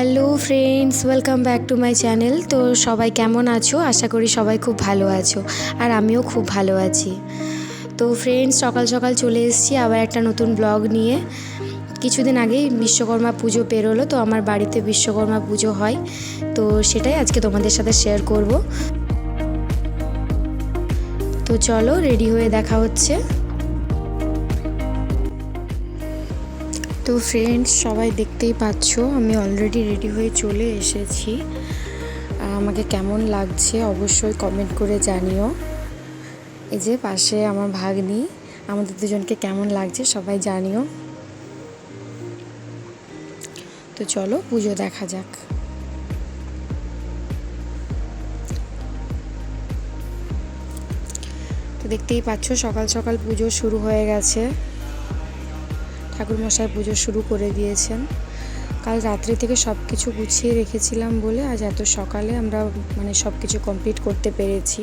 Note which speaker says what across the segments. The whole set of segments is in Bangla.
Speaker 1: Hello friends, welcome back to my channel. তো সবাই কেমন আছো? আশা করি সবাই খুব ভালো আছো, আর আমিও খুব ভালো আছি। তো ফ্রেন্ডস, সকাল সকাল চলে এসেছি আবার একটা নতুন ব্লগ নিয়ে। কিছুদিন আগেই বিশ্বকর্মা পুজো পেরোলো, তো আমার বাড়িতে বিশ্বকর্মা পুজো হয়, তো সেটাই আজকে তোমাদের সাথে শেয়ার করব। তো চলো, রেডি হয়ে দেখা হচ্ছে। তো ফ্রেন্ডস, সবাই দেখতেই পাচ্ছ আমি অলরেডি রেডি হয়ে চলে এসেছি। আমাকে কেমন লাগছে অবশ্যই কমেন্ট করে জানিও। এই যে পাশে আমার ভাগ্নি, আমাদের দুজনকে কেমন লাগছে সবাই জানিও। তো চলো পুজো দেখা যাক। তো দেখতেই পাচ্ছ সকাল সকাল পুজো শুরু হয়ে গেছে। ঠাকুরমশাই পুজো শুরু করে দিয়েছেন। কাল রাত্রি থেকে সব কিছু গুছিয়ে রেখেছিলাম বলে আজ এত সকালে আমরা সব কিছু কমপ্লিট করতে পেরেছি।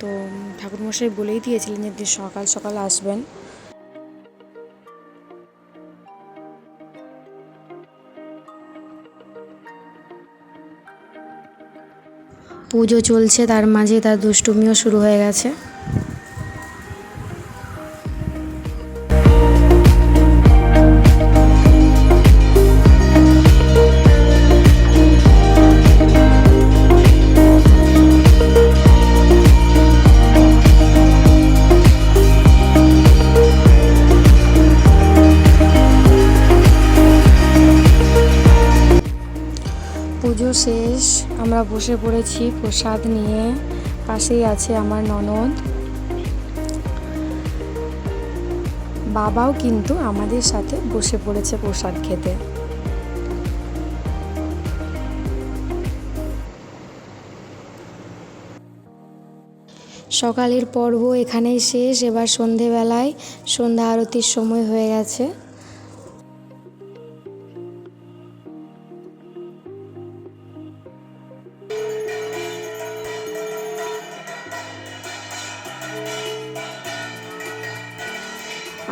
Speaker 1: তো ঠাকুরমশাই বলেই দিয়েছিলেন যে সকাল সকাল আসবেন। পুজো চলছে, তার মাঝে তার দুষ্টুমিও শুরু হয়ে গেছে। পুজো শেষ, আমরা বসে পড়েছি প্রসাদ নিয়ে। পাশেই আছে আমার ননদ, বাবাও কিন্তু আমাদের সাথে বসে পড়েছে প্রসাদ খেতে। সকালের পর্ব এখানেই শেষ। এবার সন্ধেবেলায় সন্ধ্যা আরতির সময় হয়ে গেছে।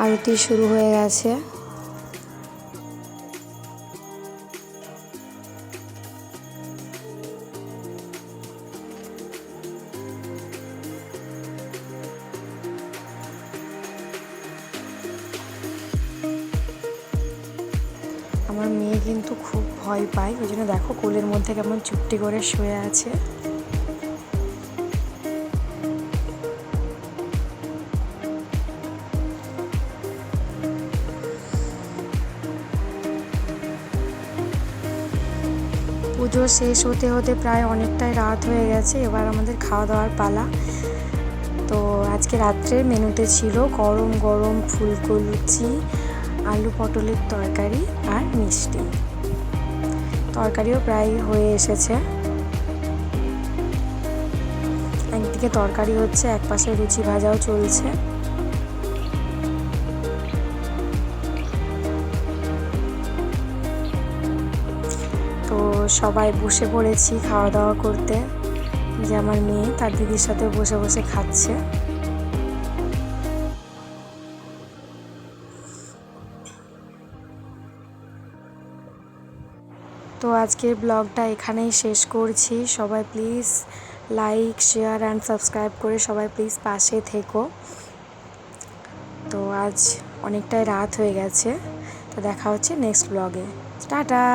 Speaker 1: আরতি শুরু হয়ে গেছে। আমার মেয়ে কিন্তু খুব ভয় পায়, ওই জন্য দেখো কোলের মধ্যে কেমন চুপটি করে শুয়ে আছে। পুজো শেষ হতে হতে প্রায় অনেকটাই রাত হয়ে গেছে। এবার আমাদের খাওয়া দাওয়ার পালা। তো আজকে রাত্রের মেনুতে ছিল গরম গরম ফুলকো লুচি, আলু পটলের তরকারি আর মিষ্টি। তরকারিও প্রায় হয়ে এসেছে। একদিকে তরকারি হচ্ছে, এক পাশে লুচি ভাজাও চলছে। তো সবাই বসে পড়েছি খাওয়া দাওয়া করতে। যে আমার মেয়ে তার দিদির সাথে বসে বসে খাচ্ছে। তো আজকের ব্লগটা এখানেই শেষ করছি। সবাই please like, share and subscribe করে সবাই প্লিজ পাশে থেকো। তো আজ অনেকটাই রাত হয়ে গেছে। তো দেখা হচ্ছে নেক্সট ব্লগে। টাটা।